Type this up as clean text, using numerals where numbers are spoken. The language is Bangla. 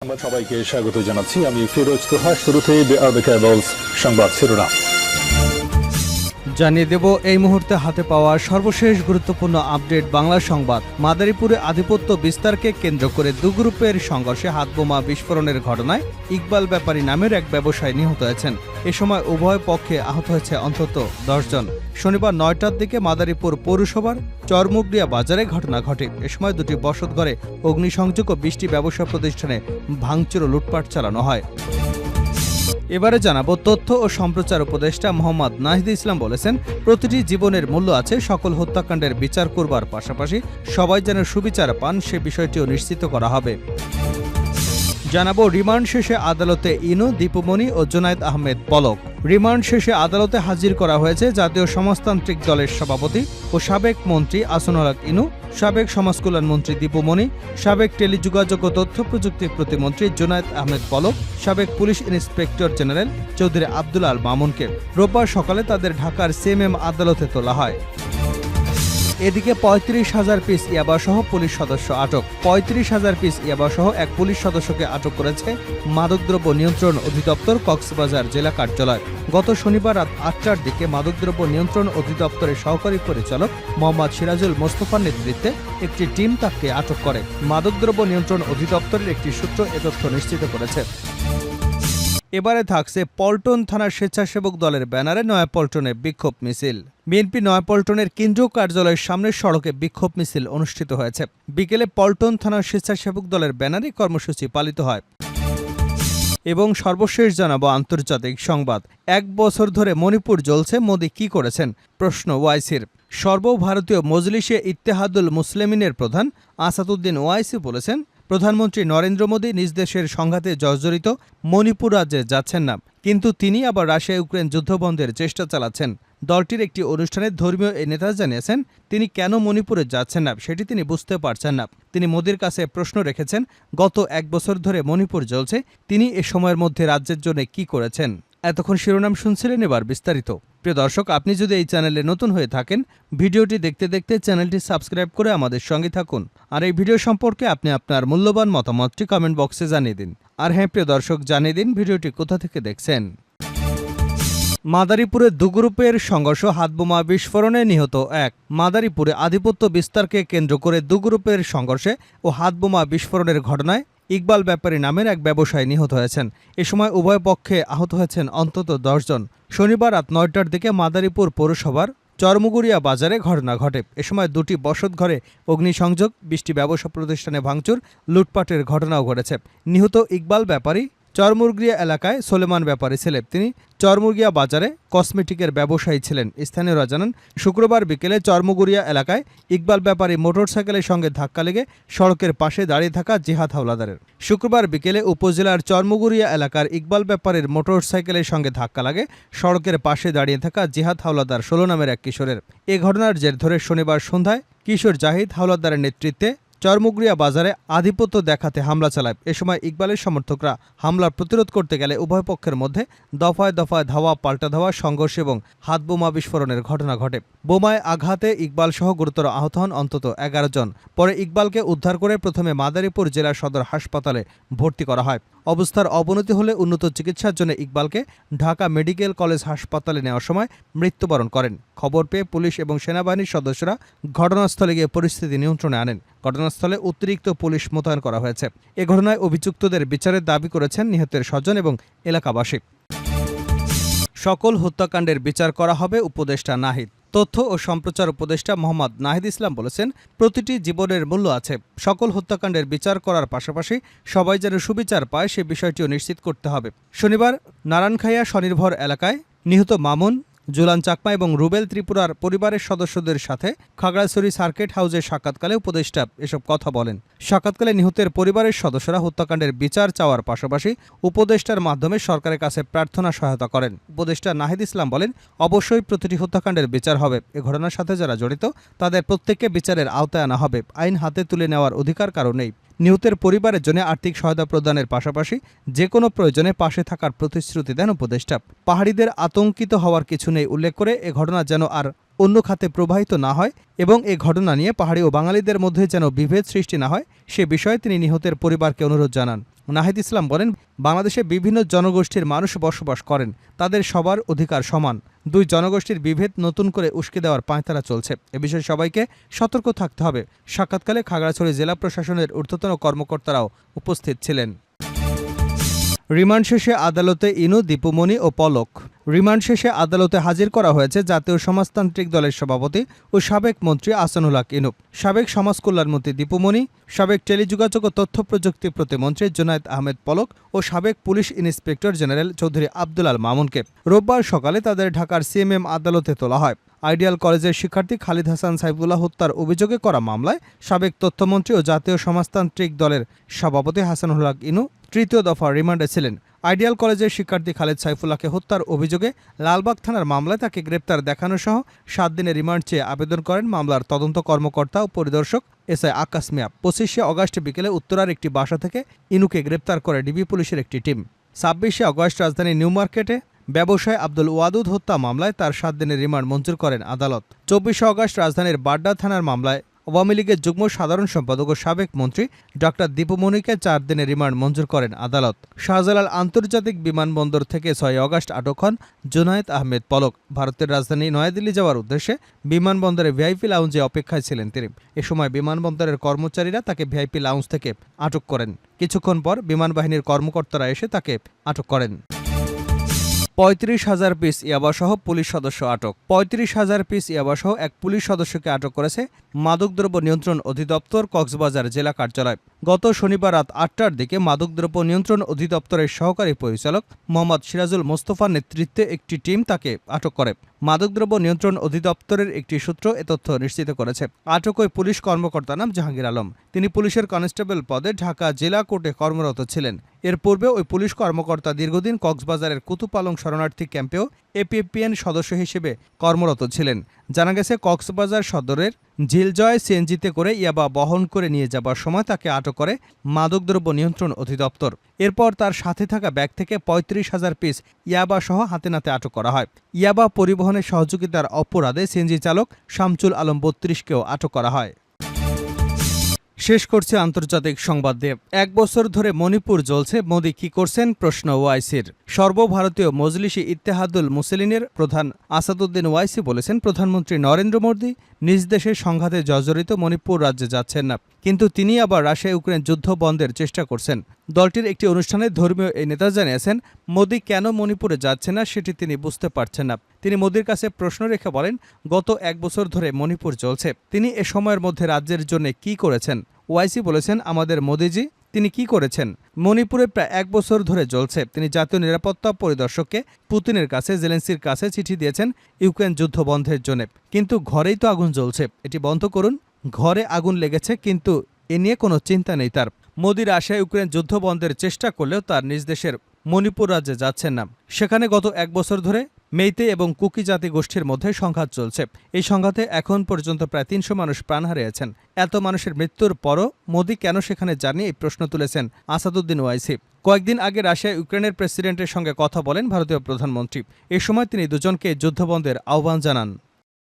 সংবাদ সবাইকে স্বাগত জানাচ্ছি। আমি ফিরোজ তোহা। শুরুতেই সংবাদ শিরোনাম জানিয়ে দেব এই মুহূর্তে হাতে পাওয়া সর্বশেষ গুরুত্বপূর্ণ আপডেট বাংলা সংবাদ। মাদারীপুরে আধিপত্য বিস্তারকে কেন্দ্র করে দু গ্রুপের সংঘর্ষে হাতবোমা বিস্ফোরণের ঘটনায় ইকবাল ব্যাপারী নামের এক ব্যবসায়ী নিহত হয়েছেন। এ সময় উভয় পক্ষে আহত হয়েছে অন্তত 10 জন। শনিবার 9টার দিকে মাদারীপুর পৌরসভার চরমুগরিয়া বাজারে ঘটনা ঘটে। এ সময় দুটি বসতঘরে অগ্নিসংযোগ ও 20টি ব্যবসা প্রতিষ্ঠানে ভাঙচুর ও লুটপাট চালানো হয়। এবারে জানাবো, তথ্য ও সম্প্রচার উপদেষ্টা মোহাম্মদ নাহিদ ইসলাম বলেছেন, প্রতিটি জীবনের মূল্য আছে। সকল হত্যাকাণ্ডের বিচার করবার পাশাপাশি সবাই যেন সুবিচার পান সে বিষয়টিও নিশ্চিত করা হবে। জানাবো, রিমান্ড শেষে আদালতে ইনু, দীপুমণি ও জুনায়েদ আহমেদ পলক। রিমান্ড শেষে আদালতে হাজির করা হয়েছে জাতীয় সমাজতান্ত্রিক দলের সভাপতি ও সাবেক মন্ত্রী আসনুল হক ইনু, সাবেক সমাজকল্যাণ মন্ত্রী দীপুমণি, সাবেক টেলিযোগাযোগ ও তথ্য প্রযুক্তি প্রতিমন্ত্রী জুনায়েদ আহমেদ পলক, সাবেক police inspector general Chowdhury Abdul Al মামুনকে রোববার সকালে তাদের ঢাকার সিএমএম আদালতে তোলা হয়। এদিকে 35,000 পিস ইয়াবাসহ পুলিশ সদস্য আটক। 35,000 পিস ইয়াবাসহ এক পুলিশ সদস্যকে আটক করেছে মাদকদ্রব্য নিয়ন্ত্রণ অধিদপ্তর কক্সবাজার জেলা কার্যালয়। গত শনিবার রাত 8টার দিকে মাদকদ্রব্য নিয়ন্ত্রণ অধিদপ্তরের সহকারী পরিচালক মোহাম্মদ সিরাজুল মোস্তফার নেতৃত্বে একটি টিম তাকে আটক করে। মাদকদ্রব্য নিয়ন্ত্রণ অধিদপ্তরের একটি সূত্র এ তথ্য নিশ্চিত করেছে। এবারে থাকছে পল্টন থানার স্বেচ্ছাসেবক দলের ব্যানারে নয়াপল্টনে বিক্ষোভ মিছিল। বিএনপি নয়াপল্টনের কেন্দ্রীয় কার্যালয়ের সামনের সড়কে বিক্ষোভ মিছিল অনুষ্ঠিত হয়েছে। বিকেলে পল্টন থানার স্বেচ্ছাসেবক দলের ব্যানারে কর্মসূচি পালিত হয়। এবং সর্বশেষ জানাবো আন্তর্জাতিক সংবাদ। 1 বছর ধরে মণিপুর জ্বলছে, মোদি কি করেছেন? প্রশ্ন ওয়াইসির। সর্বভারতীয় মজলিসে ইত্তেহাদুল মুসলিমিনের প্রধান আসাদুদ্দিন ওয়াইসি বলেছেন, প্রধানমন্ত্রী নরেন্দ্র মোদী নিজ দেশের সংঘাতে জর্জরিত মণিপুর রাজ্যে যাচ্ছেন না, কিন্তু তিনি আবার রাশিয়া ইউক্রেন যুদ্ধবন্ধের চেষ্টা চালাচ্ছেন। দলটির একটি অনুষ্ঠানে ধর্মীয় এই নেতা জানিয়েছেন, তিনি কেন মণিপুরে যাচ্ছেন না সেটি তিনি বুঝতে পারছেন না। তিনি মোদির কাছে প্রশ্ন রেখেছেন, গত 1 বছর ধরে মণিপুর জ্বলছে, তিনি এ সময়ের মধ্যে রাজ্যের জন্য কি করেছেন? এতক্ষণ শিরোনাম শুনছিলেন, এবার বিস্তারিত। প্রিয় দর্শক, আপনি যদি এই চ্যানেলে নতুন হয়ে থাকেন, ভিডিওটি দেখতে দেখতে চ্যানেলটি সাবস্ক্রাইব করে আমাদের সঙ্গে থাকুন। আর এই ভিডিও সম্পর্কে আপনি আপনার মূল্যবান মতামতটি কমেন্ট বক্সে জানিয়ে দিন। আর হ্যাঁ প্রিয় দর্শক, জানিয়ে দিন ভিডিওটি কোথা থেকে দেখছেন। মাদারীপুরে দু গ্রুপের সংঘর্ষ, হাতবোমা বিস্ফোরণে নিহত 1। মাদারীপুরে আধিপত্য বিস্তারকে কেন্দ্র করে দু গ্রুপের সংঘর্ষে ও হাতবোমা বিস্ফোরণের ঘটনায় ইকবাল ব্যাপারী নামের এক ব্যবসায়ী নিহত হয়েছেন। এ সময় উভয় পক্ষে আহত হয়েছেন অন্তত 10 জন। শনিবার রাত 9টার দিকে মাদারীপুর পৌরসভার চরমুগরিয়া বাজারে ঘটনা ঘটে। এ সময় দুটি বসতঘরে অগ্নিসংযোগ, 20টি ব্যবসা প্রতিষ্ঠানে ভাঙচুর, লুটপাটের ঘটনাও ঘটেছে। নিহত ইকবাল ব্যাপারী চরমুগরিয়া এলাকায় সোলেমান ব্যাপারী ছিলেন। তিনি চরমুগরিয়া বাজারে কসমেটিকের ব্যবসায়ী ছিলেন। স্থানীয়রা জানান, শুক্রবার বিকেলে চরমুগরিয়া এলাকায় ইকবাল ব্যাপারী মোটরসাইকেলের সঙ্গে ধাক্কা লেগে সড়কের পাশে দাঁড়িয়ে থাকা জিহাদ হাওলাদারের। শুক্রবার বিকেলে উপজেলার চরমুগরিয়া এলাকার ইকবাল ব্যাপারীর মোটরসাইকেলের সঙ্গে ধাক্কা লাগে সড়কের পাশে দাঁড়িয়ে থাকা জিহাদ হাওলাদার 16 নামের এক কিশোরের। এ ঘটনার জের ধরে শনিবার সন্ধ্যায় কিশোর জাহিদ হাওলাদারের নেতৃত্বে চরমুগরিয়া বাজারে আধিপত্য দেখাতে হামলা চালায়। এ সময় ইকবালের সমর্থকরা হামলা প্রতিরোধ করতে গেলে উভয় পক্ষের মধ্যে দফায় দফায় ধাওয়া পাল্টা ধাওয়া, সংঘর্ষ এবং হাতবোমা বিস্ফোরণের ঘটনা ঘটে। বোমায় আঘাতে ইকবাল সহ গুরুতর আহত হন অন্তত 11 জন। পরে ইকবালকে উদ্ধার করে প্রথমে মাদারীপুর জেলা সদর হাসপাতালে ভর্তি করা হয়। অবস্থার অবনতি হলে উন্নত চিকিৎসার জন্য ইকবালকে ঢাকা মেডিকেল কলেজ হাসপাতালে নেওয়ার সময় মৃত্যুবরণ করেন। খবর পেয়ে পুলিশ এবং সেনাবাহিনীর সদস্যরা ঘটনাস্থলে গিয়ে পরিস্থিতি নিয়ন্ত্রণে আনেন। ঘটনাস্থলে অতিরিক্ত পুলিশ মোতায়েন করা হয়েছে। এ ঘটনায় অভিযুক্তদের বিচারের দাবি করেছেন নিহতের স্বজন এবং এলাকাবাসী। সকল হত্যাকাণ্ডের বিচার করা হবে, উপদেষ্টা নাহিদ। তথ্য ও সম্প্রচার উপদেষ্টা মোহাম্মদ নাহিদ ইসলাম বলেছেন, প্রতিটি জীবনের মূল্য আছে। সকল হত্যাকাণ্ডের বিচার করার পাশাপাশি সবাই যেন সুবিচার পায় সে বিষয়টিও নিশ্চিত করতে হবে। শনিবার নারায়ণখাইয়া স্বনির্ভর এলাকায় নিহত মামুন, জুলান চাকমা এবং রুবেল ত্রিপুরার পরিবারের সদস্যদের সাথে খাগড়াছড়ি সার্কিট হাউসে সাক্ষাৎকালে উপদেষ্টা এসব কথা বলেন। সাক্ষাৎকালে নিহতের পরিবারের সদস্যরা হত্যাকাণ্ডের বিচার চাওয়ার পাশাপাশি উপদেষ্টার মাধ্যমে সরকারের কাছে প্রার্থনা সহায়তা করেন। উপদেষ্টা নাহিদ ইসলাম বলেন, অবশ্যই প্রতিটি হত্যাকাণ্ডের বিচার হবে। এ ঘটনার সাথে যারা জড়িত তাদের প্রত্যেককে বিচারের আওতায় আনা হবে। আইন হাতে তুলে নেওয়ার অধিকার কারো নেই। নিহতের পরিবারের জন্য আর্থিক সহায়তা প্রদানের পাশাপাশি যে কোনো প্রয়োজনে পাশে থাকার প্রতিশ্রুতি দেন উপদেষ্টা। পাহাড়িদের আতঙ্কিত হওয়ার কিছু নেই উল্লেখ করে এ ঘটনা যেন আর অন্য খাতে প্রবাহিত না হয় এবং এ ঘটনা নিয়ে পাহাড়ি ও বাঙালিদের মধ্যে যেন বিভেদ সৃষ্টি না হয় সে বিষয়ে তিনি নিহতের পরিবারকে অনুরোধ জানান। নাহিদ ইসলাম বলেন, বাংলাদেশে বিভিন্ন জনগোষ্ঠীর মানুষ বসবাস করেন, তাদের সবার অধিকার সমান। দুই জনগোষ্ঠীর বিভেদ নতুন করে উস্কে দেওয়ার পাঁয়তারা চলছে, এ বিষয়ে সবাইকে সতর্ক থাকতে হবে। সাক্ষাৎকালে খাগড়াছড়ি জেলা প্রশাসনের ঊর্ধ্বতন কর্মকর্তারাও উপস্থিত ছিলেন। রিমান্ড শেষে আদালতে ইনু, দীপুমণি ও পলক। রিমান্ড শেষে আদালতে হাজির করা হয়েছে জাতীয় সমাজতান্ত্রিক দলের সভাপতি ও সাবেক মন্ত্রী আহসানুল হক ইনু, সাবেক সমাজ কল্যাণমন্ত্রী দীপুমণি, সাবেক টেলিযোগাযোগ ও তথ্য প্রযুক্তি প্রতিমন্ত্রী জুনায়েদ আহমেদ পলক ও সাবেক police inspector general Chowdhury Abdul Al মামুনকে রোববার সকালে তাদের ঢাকার সিএমএম আদালতে তোলা হয়। আইডিয়াল কলেজের শিক্ষার্থী খালিদ হাসান সাইফুল্লাহ হত্যার অভিযোগে করা মামলায় সাবেক তথ্যমন্ত্রী ও জাতীয় সমাজতান্ত্রিক দলের সভাপতি আহসানুল হক ইনু তৃতীয় দফা রিমান্ডে ছিলেন। আইডিয়াল কলেজের শিক্ষার্থী খালিদ সাইফুল্লাহকে হত্যার অভিযোগে লালবাগ থানার মামলায় তাকে গ্রেপ্তার দেখানো সহ 7 দিনের রিমান্ড চেয়ে আবেদন করেন মামলার তদন্ত কর্মকর্তা ও পরিদর্শক এসআই আকাশ মিয়া। 25শে অগস্ট বিকেলে উত্তরার একটি বাসা থেকে ইনুকে গ্রেপ্তার করে ডিবি পুলিশের একটি টিম। 26শে অগস্ট রাজধানীর নিউ মার্কেটে ব্যবসায়ী আব্দুল ওয়াদুদ হত্যা মামলায় তার 7 দিনের রিমান্ড মঞ্জুর করেন আদালত। 24শে অগস্ট রাজধানীর বাড্ডা থানার মামলায় আওয়ামী লীগের যুগ্ম সাধারণ সম্পাদক ও সাবেক মন্ত্রী ডক্টর দীপুমণিকে 4 দিনের রিমান্ড মঞ্জুর করেন আদালত। শাহজালাল আন্তর্জাতিক বিমানবন্দর থেকে 6 অগস্ট আটক হন জুনায়েদ আহমেদ পলক। ভারতের রাজধানী নয়াদিল্লি যাওয়ার উদ্দেশ্যে বিমানবন্দরে ভিআইপি লাউঞ্জে অপেক্ষায় ছিলেন তিনি। এ সময় বিমানবন্দরের কর্মচারীরা তাকে ভিআইপি লাউঞ্জ থেকে আটক করেন। কিছুক্ষণ পর বিমান বাহিনীর কর্মকর্তারা এসে তাকে আটক করেন। 35,000 পিস ইয়াবাসহ পুলিশ সদস্য আটক। 35,000 পিস ইয়াবাসহ এক পুলিশ সদস্যকে আটক করেছে মাদকদ্রব্য নিয়ন্ত্রণ অধিদপ্তর কক্সবাজার জেলা কার্যালয়। গত শনিবার রাত 8টার দিকে মাদকদ্রব্য নিয়ন্ত্রণ অধিদপ্তরের সহকারী পরিচালক মোহাম্মদ সিরাজুল মোস্তফার নেতৃত্বে একটি টিম তাকে আটক করে। মাদকদ্রব্য নিয়ন্ত্রণ অধিদপ্তরের একটি সূত্র এ তথ্য নিশ্চিত করেছে। আটক ওই পুলিশ কর্মকর্তার নাম জাহাঙ্গীর আলম। তিনি পুলিশের কনস্টেবল পদে ঢাকা জেলা কোর্টে কর্মরত ছিলেন। এর পূর্বে ওই পুলিশ কর্মকর্তা দীর্ঘদিন কক্সবাজারের কুতুপালং শরণার্থী ক্যাম্পেও এপিএফপিএন সদস্য হিসেবে কর্মরত ছিলেন। জানা গেছে, কক্সবাজার সদরের ঝিলজয় সিএনজিতে করে ইয়াবা বহন করে নিয়ে যাবার সময় তাকে আটক করে মাদকদ্রব্য নিয়ন্ত্রণ অধিদপ্তর। এরপর তার সাথে থাকা ব্যাগ থেকে 35,000 পিস ইয়াবা সহ হাতে নাতে আটক করা হয়। ইয়াবা পরিবহনে সহযোগিতার অপরাধে সিএনজি চালক শামচুল আলম 32কেও আটক করা হয়। শেষ করছে আন্তর্জাতিক সংবাদ দিয়ে। 1 বছর ধরে মণিপুর জ্বলছে, মোদি কি করছেন? প্রশ্ন ওয়াইসির। সর্বভারতীয় মজলিসি ইত্তেহাদুল মুসলিনের প্রধান আসাদুদ্দিন ওয়াইসি বলেছেন, প্রধানমন্ত্রী নরেন্দ্র মোদি নিজ দেশের সংঘাতে জর্জরিত মণিপুর রাজ্যে যাচ্ছেন না, কিন্তু তিনি আবার রাশিয়া ইউক্রেন যুদ্ধ বন্ধের চেষ্টা করছেন। দলটির একটি অনুষ্ঠানে ধর্মীয় এই নেতা জানিয়েছেন, মোদি কেন মণিপুরে যাচ্ছেন না সেটি তিনি বুঝতে পারছেন না। তিনি মোদির কাছে প্রশ্ন রেখে বলেন, গত 1 বছর ধরে মণিপুর চলছে, তিনি এ সময়ের মধ্যে রাজ্যের জন্য কি করেছেন? ওয়াইসি বলেছেন, আমাদের মোদিজি তিনি কি করেছেন? মণিপুরে প্রায় 1 বছর ধরে জ্বলছে। তিনি জাতীয় নিরাপত্তা পরিদর্শককে পুতিনের কাছে, জেলেন্সির কাছে চিঠি দিয়েছেন ইউক্রেন যুদ্ধ বন্ধের জন্য, কিন্তু ঘরেই তো আগুন জ্বলছে, এটি বন্ধ করুন। ঘরে আগুন লেগেছে, কিন্তু এ নিয়ে কোনো চিন্তা নেই তার। মোদি রাশিয়া ইউক্রেন যুদ্ধ বন্ধের চেষ্টা করলেও তার নিজ দেশের মণিপুর রাজ্যে যাচ্ছেন না। সেখানে গত 1 বছর ধরে মেইতে এবং কুকি জাতি গোষ্ঠীর মধ্যে সংঘাত চলছে। এই সংঘাতে এখন পর্যন্ত প্রায় 300 মানুষ প্রাণ হারিয়েছেন। এত মানুষের মৃত্যুর পরও মোদি কেন সেখানে যাননি, এই প্রশ্ন তুলেছেন আসাদুদ্দিন ওয়াইসি। কয়েকদিন আগে রাশিয়া ইউক্রেনের প্রেসিডেন্টের সঙ্গে কথা বলেন ভারতীয় প্রধানমন্ত্রী। এ সময় তিনি দুজনকে যুদ্ধবন্ধের আহ্বান জানান।